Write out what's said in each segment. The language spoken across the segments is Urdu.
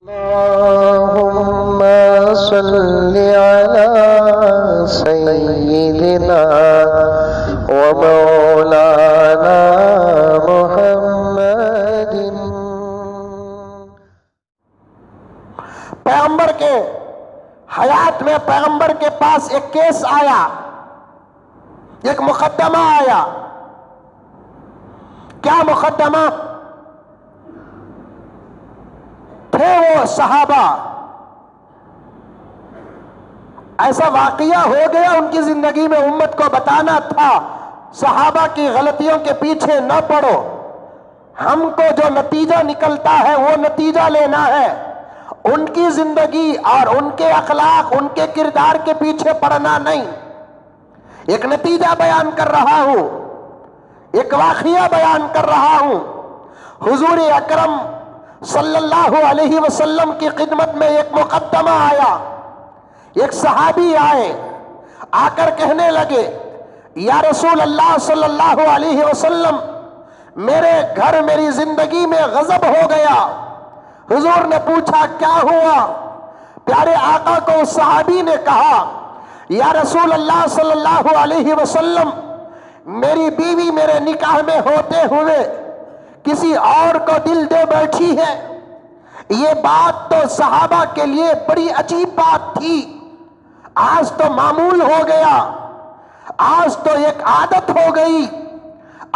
اللهم صل على سيدنا ومولانا محمد۔ پیغمبر کے حیات میں پیغمبر کے پاس ایک کیس آیا، ایک مقدمہ آیا۔ کیا مقدمہ؟ تھے وہ صحابہ، ایسا واقعہ ہو گیا ان کی زندگی میں، امت کو بتانا تھا صحابہ کی غلطیوں کے پیچھے نہ پڑو، ہم کو جو نتیجہ نکلتا ہے وہ نتیجہ لینا ہے، ان کی زندگی اور ان کے اخلاق، ان کے کردار کے پیچھے پڑنا نہیں۔ ایک نتیجہ بیان کر رہا ہوں، ایک واقعہ بیان کر رہا ہوں۔ حضور اکرم صلی اللہ علیہ وسلم کی خدمت میں ایک مقدمہ آیا، ایک صحابی آئے، آ کر کہنے لگے یا رسول اللہ صلی اللہ علیہ وسلم، میرے گھر میری زندگی میں غضب ہو گیا۔ حضور نے پوچھا کیا ہوا؟ پیارے آقا کو اس صحابی نے کہا یا رسول اللہ صلی اللہ علیہ وسلم، میری بیوی میرے نکاح میں ہوتے ہوئے کسی اور کو دل دے بیٹھی ہے۔ یہ بات تو صحابہ کے لیے بڑی عجیب بات تھی، آج تو معمول ہو گیا، آج تو ایک عادت ہو گئی،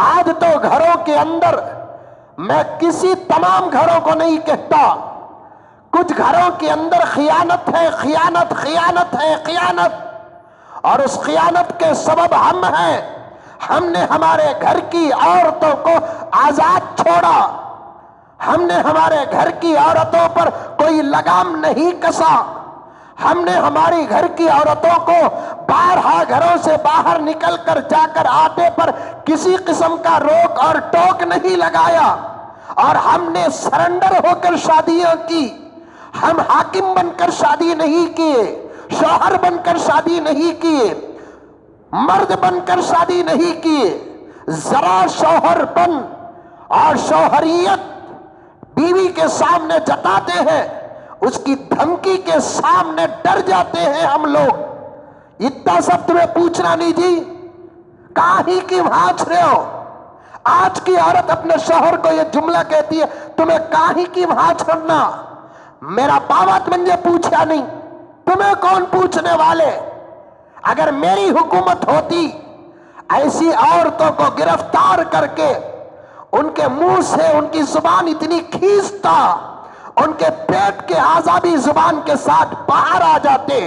آج تو گھروں کے اندر، میں کسی تمام گھروں کو نہیں کہتا، کچھ گھروں کے اندر خیانت ہے، خیانت خیانت ہے، خیانت، اور اس خیانت کے سبب ہم ہیں۔ ہم نے ہمارے گھر کی عورتوں کو آزاد چھوڑا، ہم نے ہمارے گھر کی عورتوں پر کوئی لگام نہیں کسا، ہم نے ہماری گھر کی عورتوں کو بارہا گھروں سے باہر نکل کر جا کر آتے پر کسی قسم کا روک اور ٹوک نہیں لگایا، اور ہم نے سرنڈر ہو کر شادیاں کی، ہم حاکم بن کر شادی نہیں کیے، شوہر بن کر شادی نہیں کیے، مرد بن کر شادی نہیں کیے، ذرا شوہر بن اور شوہریت بیوی کے سامنے جتاتے ہیں، اس کی دھمکی کے سامنے ڈر جاتے ہیں ہم لوگ۔ اتنا سب تمہیں پوچھنا نہیں جی، کاہی کی بھانچ رہے ہو؟ آج کی عورت اپنے شوہر کو یہ جملہ کہتی ہے، تمہیں کاہی کی بھانچ کرنا؟ میرا بابا تمہیں پوچھا نہیں، تمہیں کون پوچھنے والے؟ اگر میری حکومت ہوتی، ایسی عورتوں کو گرفتار کر کے ان کے منہ سے ان کی زبان اتنی کھینچتا، ان کے پیٹ کے اعضابی زبان کے ساتھ باہر آ جاتے،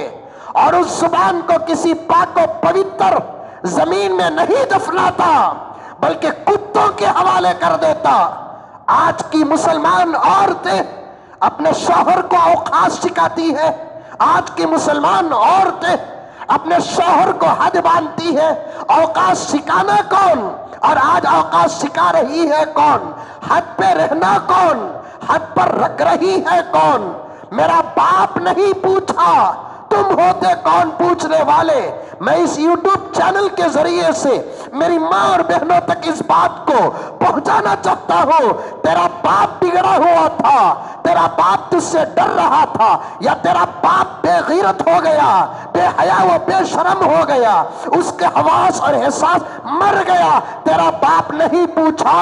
اور اس زبان کو کسی پاک و پوتر زمین میں نہیں دفناتا بلکہ کتوں کے حوالے کر دیتا۔ آج کی مسلمان عورتیں اپنے شوہر کو اوقات سکھاتی ہے، آج کی مسلمان عورتیں اپنے شوہر کو حد باندھتی ہے۔ اوقات سکھانا کون اور آج اوقات سکھا رہی ہے کون؟ حد پہ رہنا کون؟ حد پر رکھ رہی ہے کون؟ میرا باپ نہیں پوچھا، تم ہوتے کون پوچھنے والے؟ میں اس یوٹیوب چینل کے ذریعے سے میری ماں اور بہنوں تک اس بات کو پہنچانا چاہتا ہوں، تیرا باپ بگڑا ہوا تھا، تیرا باپ تجھ سے ڈر رہا تھا، یا تیرا باپ بے غیرت ہو گیا، بے حیا و بے شرم ہو گیا، اس کے حواس اور احساس مر گیا، تیرا باپ نہیں پوچھا۔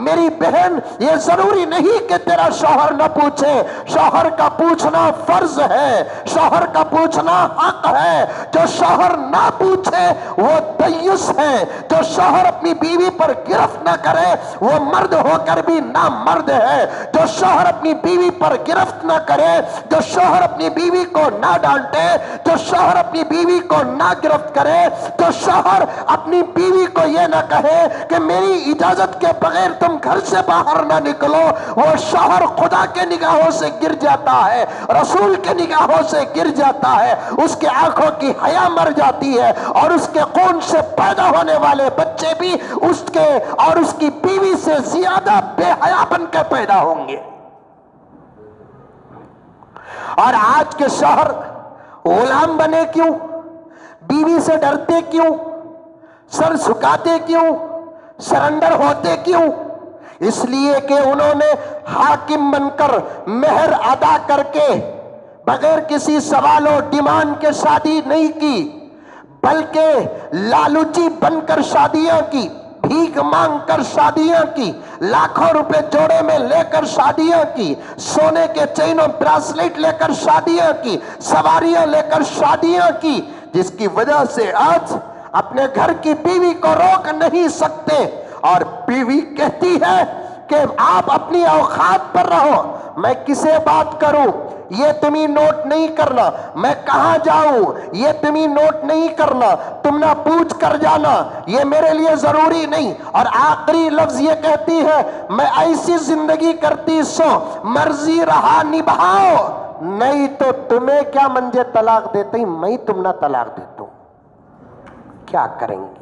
میری بہن، یہ ضروری نہیں کہ تیرا شوہر نہ پوچھے، شوہر کا پوچھنا فرض ہے، شوہر کا پوچھنا حق ہے۔ جو شوہر نہ پوچھے وہ دیوس ہے، جو شوہر اپنی بیوی پر گرفت نہ کرے وہ مرد ہو کر بھی نہ مرد ہے، جو شوہر اپنی بیوی پر گرفت نہ کرے، جو شوہر اپنی بیوی کو نہ ڈانٹے، جو شوہر اپنی بیوی کو نہ گرفت کرے، جو شوہر اپنی بیوی کو یہ نہ کہے کہ میری اجازت کے بغیر تم گھر سے باہر نہ نکلو، وہ شوہر خدا کے نگاہوں سے گر جاتا ہے، رسول کے نگاہوں سے گر جاتا ہے، اس کے آنکھوں کی حیا مر جاتی ہے، اور اس کے خون سے پیدا ہونے والے بچے بھی اس کے اور اس کی بیوی سے زیادہ بے حیا بن کے پیدا ہوں گے۔ اور آج کے شوہر غلام بنے کیوں؟ بیوی سے ڈرتے کیوں؟ سر جھکاتے کیوں؟ سرنڈر ہوتے کیوں؟ اس لیے کہ انہوں نے حاکم بن کر مہر ادا کر کے بغیر کسی سوال و ڈیمانڈ کے شادی نہیں کی، بلکہ لالچی بن کر شادیاں کی، بھیک مانگ کر شادیاں کی، لاکھوں روپے جوڑے میں لے کر شادیاں کی، سونے کے چین و براسلیٹ لے کر شادیاں کی، سواریاں لے کر شادیاں کی، جس کی وجہ سے آج اپنے گھر کی بیوی کو روک نہیں سکتے، اور بیوی کہتی ہے کہ آپ اپنی اوقات پر رہو، میں کسے بات کروں، یہ تمہیں نوٹ نہیں کرنا، میں کہاں جاؤں یہ تمہیں نوٹ نہیں کرنا، تم نہ پوچھ کر جانا، یہ میرے لیے ضروری نہیں، اور آخری لفظ یہ کہتی ہے میں ایسی زندگی کرتی سو مرضی رہا نبھاؤ، نہیں تو تمہیں کیا منجے طلاق دیتے ہی میں تم نہ طلاق دیتا ہوں۔ کیا کریں گے؟